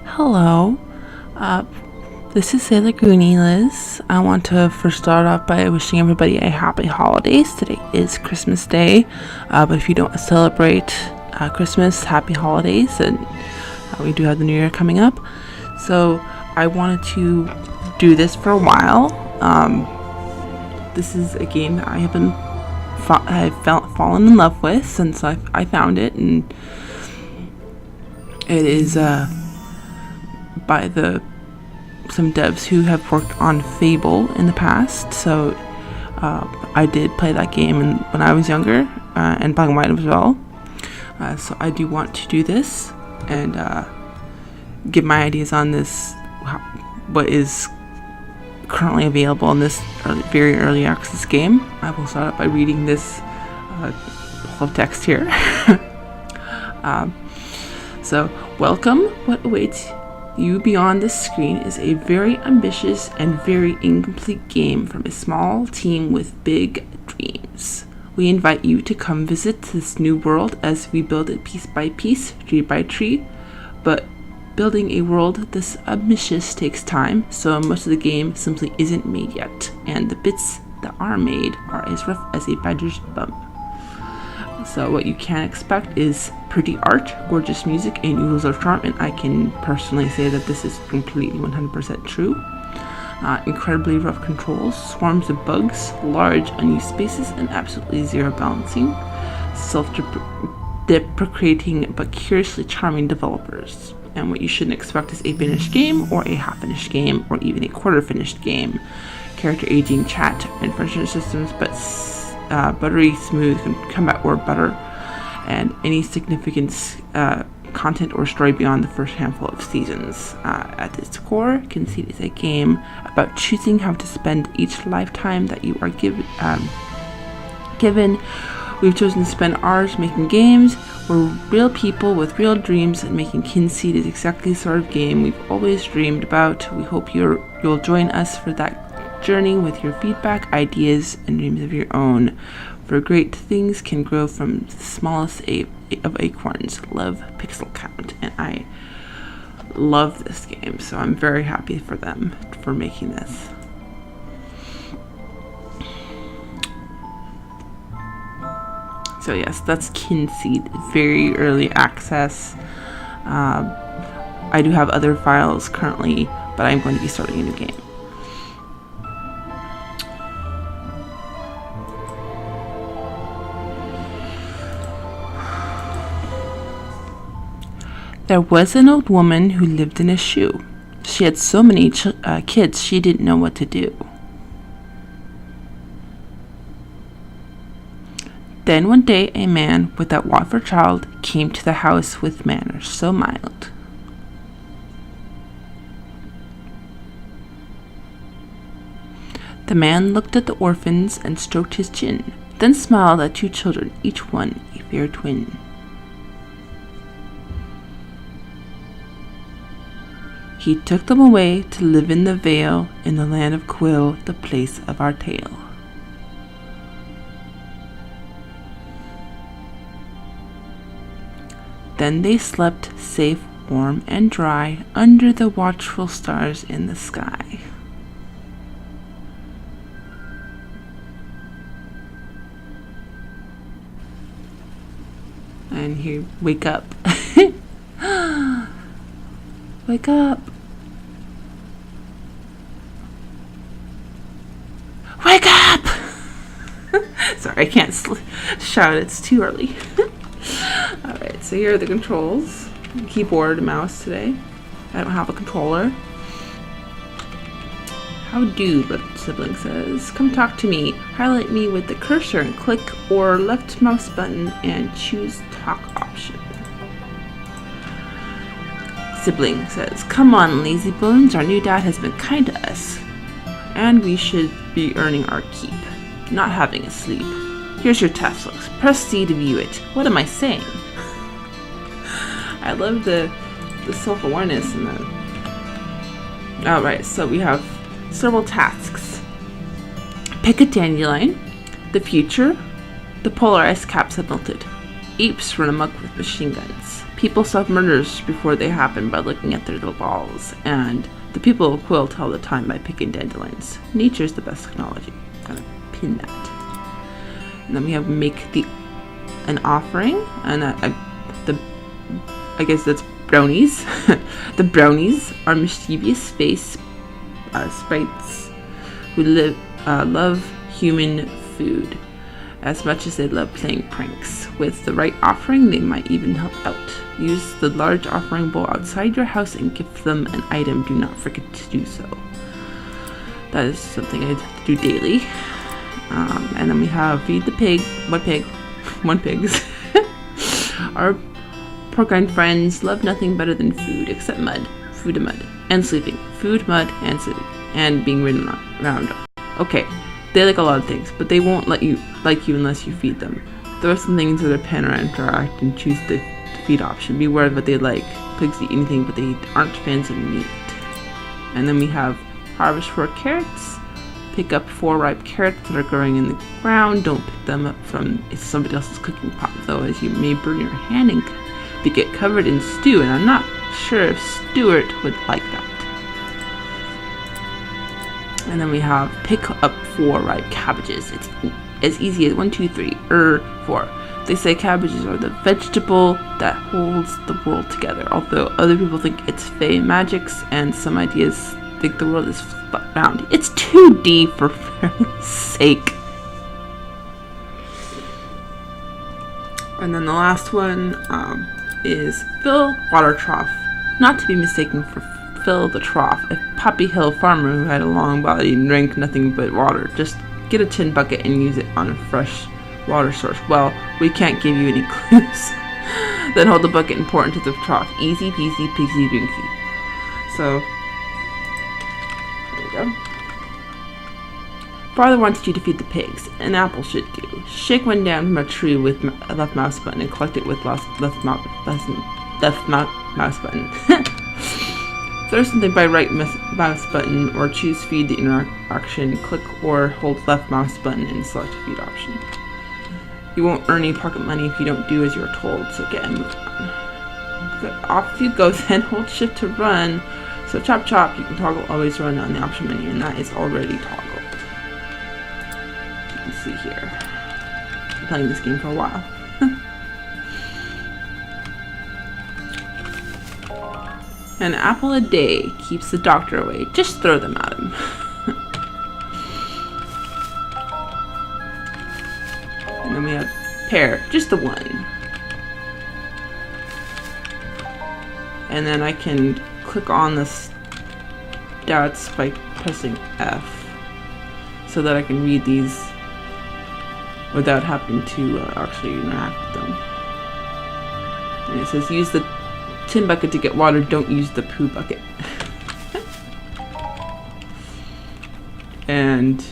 Hello, uh, this is Sailor Goonie Liz. I want to first start off by wishing everybody a happy holidays. Today is Christmas Day, but if you don't celebrate Christmas, happy holidays, and we do have the New Year coming up. So I wanted to do this for a while. This is a game that I have been fallen in love with since I found it, and it is by some devs who have worked on Fable in the past. So I did play that game when I was younger, and black and white as well. So I do want to do this and give my ideas on this, what is currently available in this very early access game. I will start out by reading this whole text here. So, welcome. What awaits you beyond this screen is a very ambitious and very incomplete game from a small team with big dreams. We invite you to come visit this new world as we build it piece by piece, tree by tree. But building a world this ambitious takes time, so most of the game simply isn't made yet, and the bits that are made are as rough as a badger's bum. So what you can expect is pretty art, gorgeous music, and oodles of charm, and I can personally say that this is completely 100% true. Incredibly rough controls, swarms of bugs, large unused spaces, and absolutely zero balancing. Self-deprecating but curiously charming developers. And what you shouldn't expect is a finished game, or a half-finished game, or even a quarter-finished game. Character aging, chat, and friendship systems, but buttery smooth combat or butter, and any significant content or story beyond the first handful of seasons. At its core, Kynseed is a game about choosing how to spend each lifetime that you are given. We've chosen to spend ours making games. We're real people with real dreams, and making Kynseed is exactly the sort of game we've always dreamed about. We hope you'll join us for that journey with your feedback, ideas, and dreams of your own. For great things can grow from the smallest of acorns. Love, Pixel Count. And I love this game, so I'm very happy for them for making this. So yes, that's Kynseed, very early access. I do have other files currently, but I'm going to be starting a new game. There was an old woman who lived in a shoe. She had so many kids she didn't know what to do. Then one day a man with that want for child came to the house with manners so mild. The man looked at the orphans and stroked his chin, then smiled at two children, each one a fair twin. He took them away to live in the vale, in the land of Quill, the place of our tale. Then they slept safe, warm, and dry under the watchful stars in the sky. And here, wake up. Wake up. Wake up! Sorry, I can't shout, it's too early. Alright, so here are the controls. Keyboard and mouse today. I don't have a controller. How do, little sibling says. Come talk to me. Highlight me with the cursor and click or left mouse button and choose talk option. Sibling says, come on, lazy bones. Our new dad has been kind to us, and we should be earning our keep, not having a sleep. Here's your task list. Press C to view it. What am I saying? I love the self-awareness and the... Alright, so we have several tasks. Pick a dandelion, the future, the polar ice caps have melted. Apes run amok with machine guns. People solve murders before they happen by looking at their little balls. And the people of Quill tell the time by picking dandelions. Nature's the best technology. Gonna pin that. And then we have make an offering, and I guess that's brownies. The brownies are mischievous space sprites who love human food as much as they love playing pranks. With the right offering, they might even help out. Use the large offering bowl outside your house and give them an item. Do not forget to do so. That is something I do daily. And then we have feed the pig. One pigs. Our porcine friends love nothing better than food, except mud. Food and mud. And sleeping. Food, mud, and sleeping. And being ridden around. Okay. They like a lot of things, but they won't like you unless you feed them. Throw some things in their pen or interact and choose the feed option. Be aware of what they like. Pigs eat anything, but they aren't fans of meat. And then we have harvest 4 carrots. Pick up 4 ripe carrots that are growing in the ground. Don't pick them up from somebody else's cooking pot, though, as you may burn your hand and get covered in stew. And I'm not sure if Stuart would like that. And then we have pick up 4 ripe cabbages. It's as easy as 1, 2, 3, 4. They say cabbages are the vegetable that holds the world together, although other people think it's fey magics, and some ideas think the world is round. It's 2D for fairness sake. And then the last one is fill water trough, not to be mistaken for fill the trough. A Poppy Hill farmer who had a long body and drank nothing but water. Just get a tin bucket and use it on a fresh water source. Well, we can't give you any clues. Then hold the bucket and pour it into the trough. Easy peasy, pigsy dinky. So, there we go. Father wanted you to feed the pigs. An apple should do. Shake one down from a tree with left mouse button and collect it with left mouse button. Throw something by right mouse button or choose feed the interaction. Click or hold left mouse button and select feed option. You won't earn any pocket money if you don't do as you're told, so get and move on. Off you go then, hold shift to run. So chop chop, you can toggle always run on the option menu, and that is already toggled. You can see here. I've been playing this game for a while. An apple a day keeps the doctor away. Just throw them at him. And then we have pear, just the one. And then I can click on the stats by pressing F so that I can read these without having to actually interact with them. And it says use the tin bucket to get water, don't use the poo bucket. And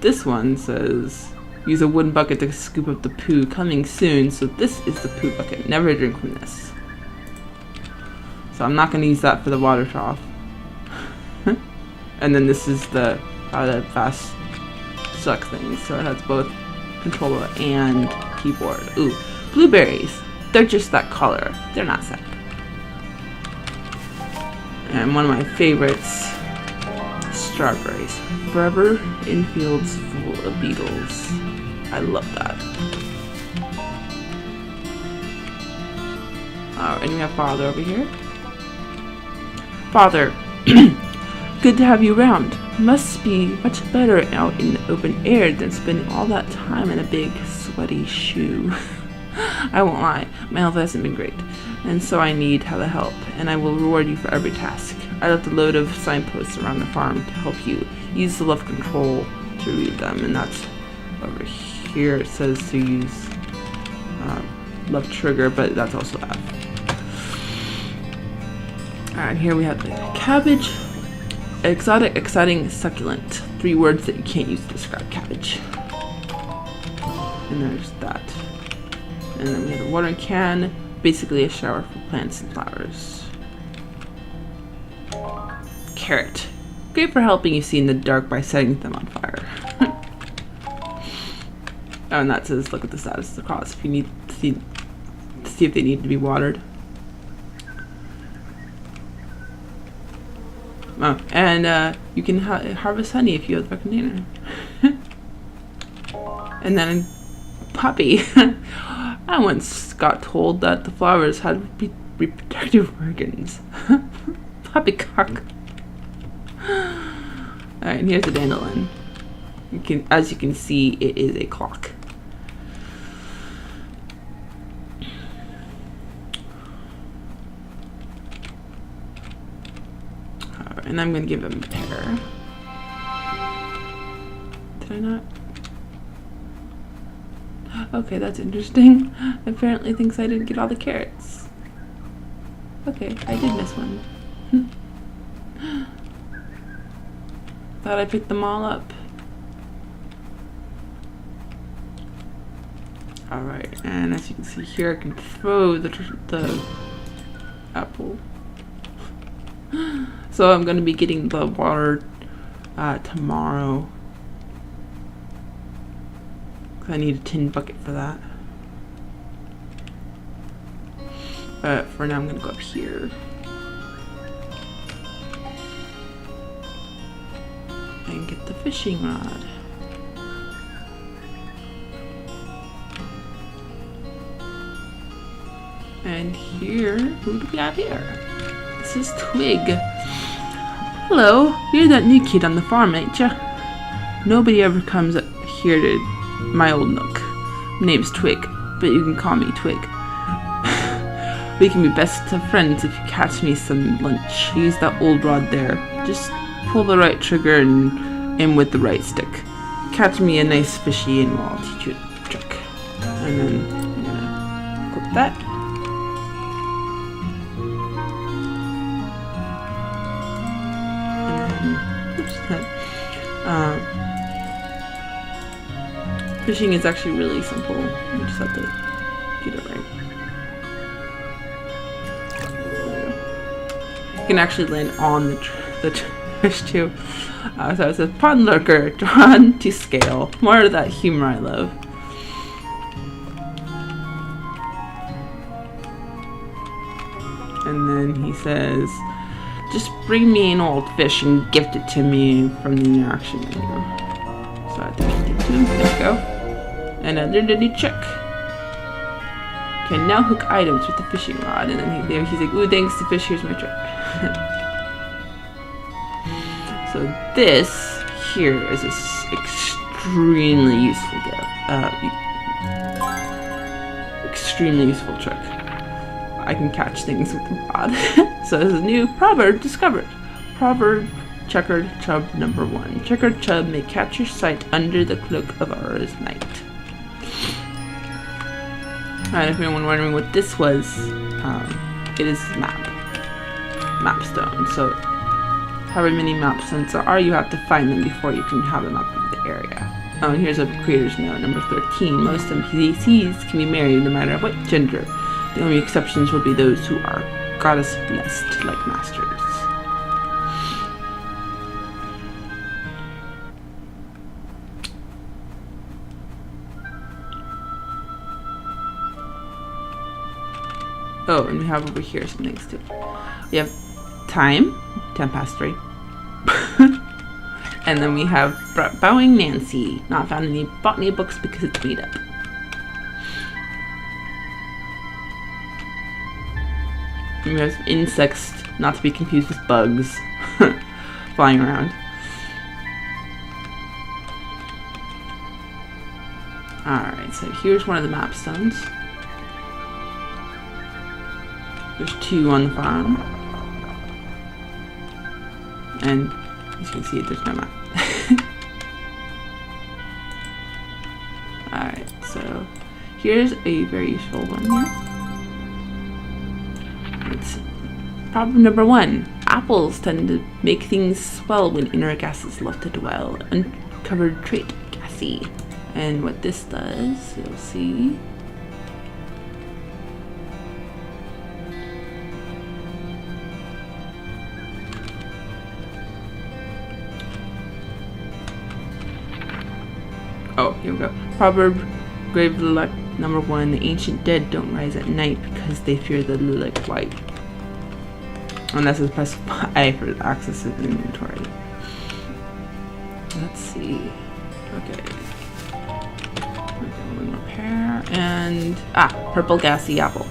this one says use a wooden bucket to scoop up the poo, coming soon. So this is the poo bucket. Never drink from this. So I'm not going to use that for the water trough. And then this is the fast suck thing. So it has both controller and keyboard. Ooh, blueberries. They're just that color. They're not sad. And one of my favorites, strawberries. Forever in fields full of beetles. I love that. And we have Father over here. Father, good to have you around. Must be much better out in the open air than spending all that time in a big sweaty shoe. I won't lie, my health hasn't been great, and so I need the help, and I will reward you for every task. I left a load of signposts around the farm to help you. Use the left control to read them, and that's over here. It says to use left trigger, but that's also F. Alright, here we have the cabbage. Exotic, exciting, succulent. 3 words that you can't use to describe cabbage. And there's that. And then we have a watering can, basically a shower for plants and flowers. Carrot. Great for helping you see in the dark by setting them on fire. Oh, and that says look at the status of the crops if you need to see if they need to be watered. Oh, and you can harvest honey if you have the container. And then puppy. I once got told that the flowers had reproductive organs. Poppycock. Alright, and here's the dandelion. As you can see, it is a clock. Alright, and I'm going to give him a pear. Did I not? Okay, that's interesting. Apparently thinks I didn't get all the carrots. Okay, I did miss one. Thought I picked them all up. Alright, and as you can see here, I can throw the apple. So I'm going to be getting the water tomorrow. I need a tin bucket for that. But for now I'm gonna go up here. And get the fishing rod. And here, who do we have here? This is Twig. Hello, you're that new kid on the farm, ain't ya? Nobody ever comes up here to my old nook. My name's Twig, but you can call me Twig. We can be best of friends if you catch me some lunch. Use that old rod there. Just pull the right trigger and aim with the right stick. Catch me a nice fishy and I'll teach you a trick. And then I'm gonna equip that. And then, oops, that. Fishing is actually really simple. You just have to get it right. You can actually land on the fish too. So it says pond lurker, drawn to scale. More of that humor I love. And then he says, just bring me an old fish and gift it to me from the interaction menu. So I think I did too. There we go. And I learned a new trick. Can now hook items with the fishing rod. And then he's like, ooh, thanks to fish, here's my trick. So this here is an extremely useful extremely useful trick. I can catch things with the rod. So there's a new proverb discovered. Proverb checkered chub number 1. Checkered chub may catch your sight under the cloak of ours night. And if anyone wondering what this was, it is map stone. So however many map stones there are, you have to find them before you can have a map of the area. Oh, and here's a creator's note, number 13. Most NPCs can be married no matter what gender. The only exceptions will be those who are goddess blessed, like masters. Oh, and we have over here some things too. We have time, 3:10. And then we have Bowing Nancy, not found in any botany books because it's made up. And we have some insects, not to be confused with bugs, flying around. Alright, so here's one of the map stones. There's 2 on the farm. And as you can see, there's no map. Alright, so here's a very useful one here. It's problem number 1. Apples tend to make things swell when inner gases left to dwell. Uncovered trait, gassy. And what this does, you'll see. Oh, here we go. Proverb Grave Lilac number 1. The ancient dead don't rise at night because they fear the lilac light. And that's press I for access to the inventory. Let's see. Okay. Repair and purple gassy apple.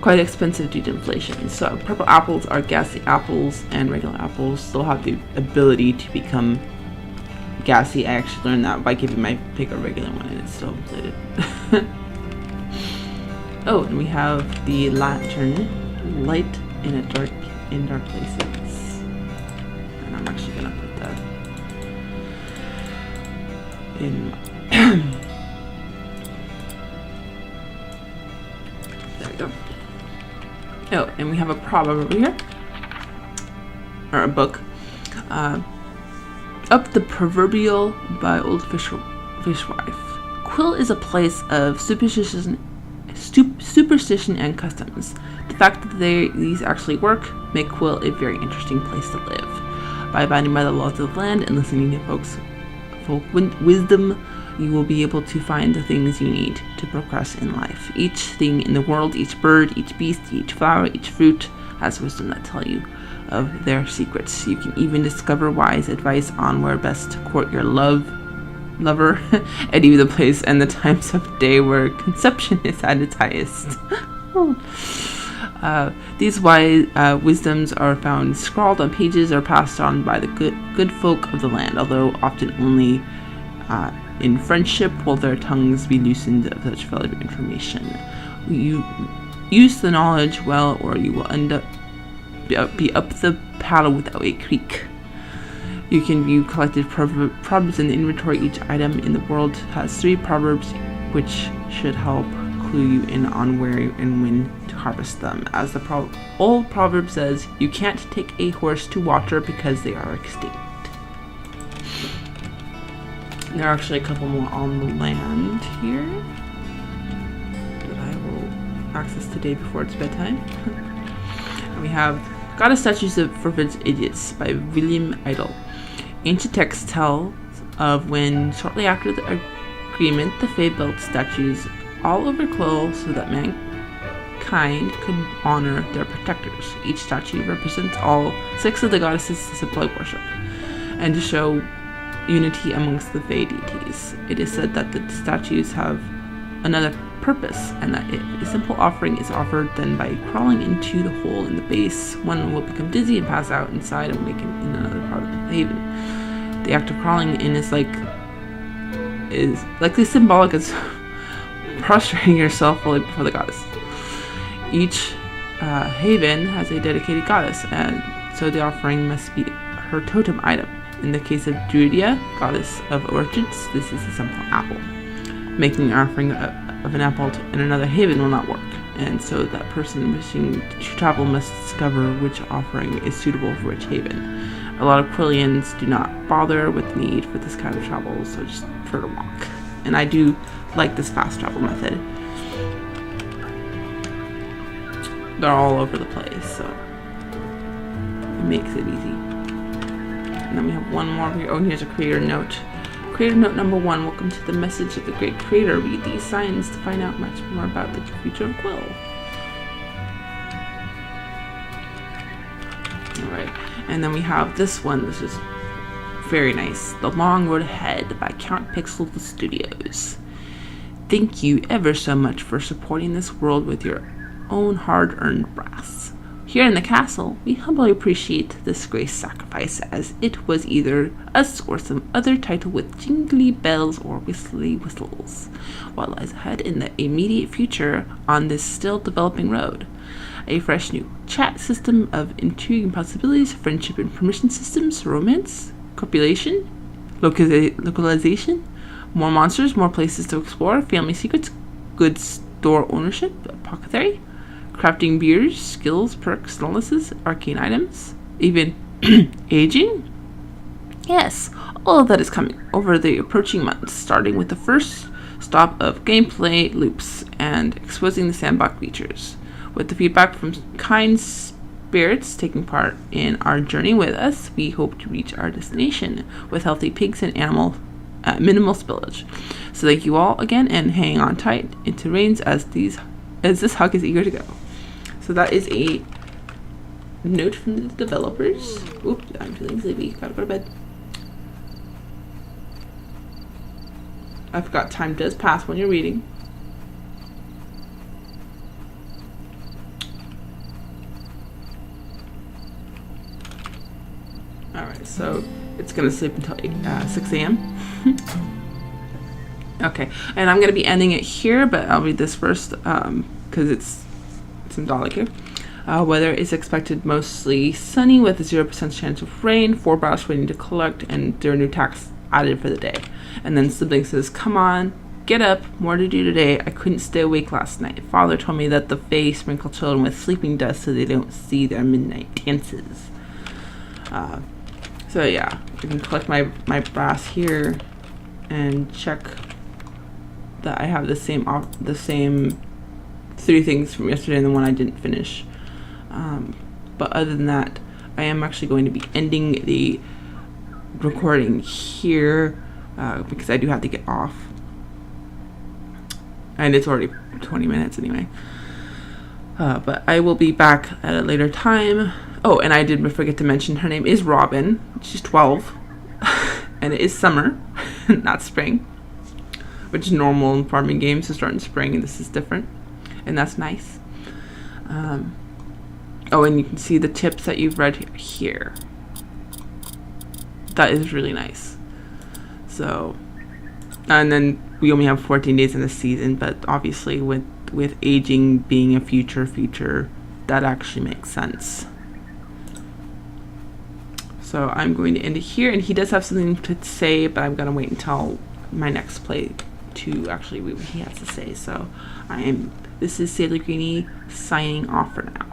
Quite expensive due to inflation. So purple apples are gassy apples, and regular apples still have the ability to become gassy. I actually learned that by giving my pig a regular one, and it's still inflated. Oh, and we have the lantern, light in dark places. And I'm actually gonna put that in. There we go. Oh, and we have a proverb over here, or a book. Up the Proverbial by Old Fishwife. Quill is a place of superstition and customs. The fact that these actually work make Quill a very interesting place to live. By abiding by the laws of the land and listening to folk wisdom, you will be able to find the things you need to progress in life. Each thing in the world, each bird, each beast, each flower, each fruit has wisdom that tell you of their secrets. You can even discover wise advice on where best to court your lover, and even the place and the times of day where conception is at its highest. These wise wisdoms are found scrawled on pages or passed on by the good folk of the land, although often only in friendship will their tongues be loosened of such valuable information. You use the knowledge well, or you will end up be up the paddle without a creek. You can view collected proverbs in the inventory. Each item in the world has 3 proverbs, which should help clue you in on where and when to harvest them. As the old proverb says, you can't take a horse to water because they are extinct. There are actually a couple more on the land here that I will access today before it's bedtime. And we have Goddess Statues for Idiots by William Idle. Ancient texts tell of when, shortly after the agreement, the Fae built statues all over Quill so that mankind could honor their protectors. Each statue represents all 6 of the goddesses to symbolize worship and to show unity amongst the Fae deities. It is said that the statues have another purpose, and that if a simple offering is offered, then by crawling into the hole in the base, one will become dizzy and pass out inside and wake in another part of the haven. The act of crawling in is likely symbolic as prostrating yourself fully before the goddess. Each haven has a dedicated goddess, and so the offering must be her totem item. In the case of Druidia, goddess of orchards, this is a simple apple. Making an offering of an apple in another haven will not work, and so that person wishing to travel must discover which offering is suitable for which haven. A lot of Quillians do not bother with the need for this kind of travel, so just prefer to walk. And I do like this fast travel method. They're all over the place, so it makes it easy. And then we have one more here. Oh, here's a creator note. Creator note number 1. Welcome to the message of the great creator. Read these signs to find out much more about the future of Quill. Alright, and then we have this one. This is very nice. The Long Road Ahead by Count Pixel Studios. Thank you ever so much for supporting this world with your own hard-earned brass. Here in the castle, we humbly appreciate this grace sacrifice, as it was either us or some other title with jingly bells or whistly whistles. What lies ahead in the immediate future on this still developing road? A fresh new chat system of intriguing possibilities, friendship and permission systems, romance, copulation, localization, more monsters, more places to explore, family secrets, good store ownership, apothecary, crafting beers, skills, perks, illnesses, arcane items, even aging? Yes, all of that is coming over the approaching months, starting with the first stop of gameplay loops and exposing the sandbox features. With the feedback from kind spirits taking part in our journey with us, we hope to reach our destination with healthy pigs and animal minimal spillage. So thank you all again, and hang on tight into rains as this hug is eager to go. So that is a note from the developers. Oops, I'm feeling sleepy. Gotta go to bed. I forgot time does pass when you're reading. Alright, so it's gonna sleep until 6 a.m. Okay, and I'm gonna be ending it here, but I'll read this first because it's symbolic here. Weather is expected mostly sunny with a 0% chance of rain, 4 bars waiting to collect, and there are new tasks added for the day. And then sibling says, come on, get up, more to do today. I couldn't stay awake last night. Father told me that the Fae sprinkle children with sleeping dust so they don't see their midnight dances. So yeah, you can collect my brass here and check that I have the same 3 things from yesterday and the one I didn't finish. But other than that, I am actually going to be ending the recording here because I do have to get off, and it's already 20 minutes anyway. But I will be back at a later time. Oh, and I did forget to mention her name is Robin. She's 12 and it is summer not spring, which is normal in farming games to start in spring, and this is different, and that's nice. Oh, and you can see the tips that you've read here. That is really nice. So, and then we only have 14 days in the season, but obviously with aging being a future, that actually makes sense. So I'm going to end it here, and he does have something to say, but I'm gonna wait until my next play to actually read what he has to say. So this is Sailor Greenie signing off for now.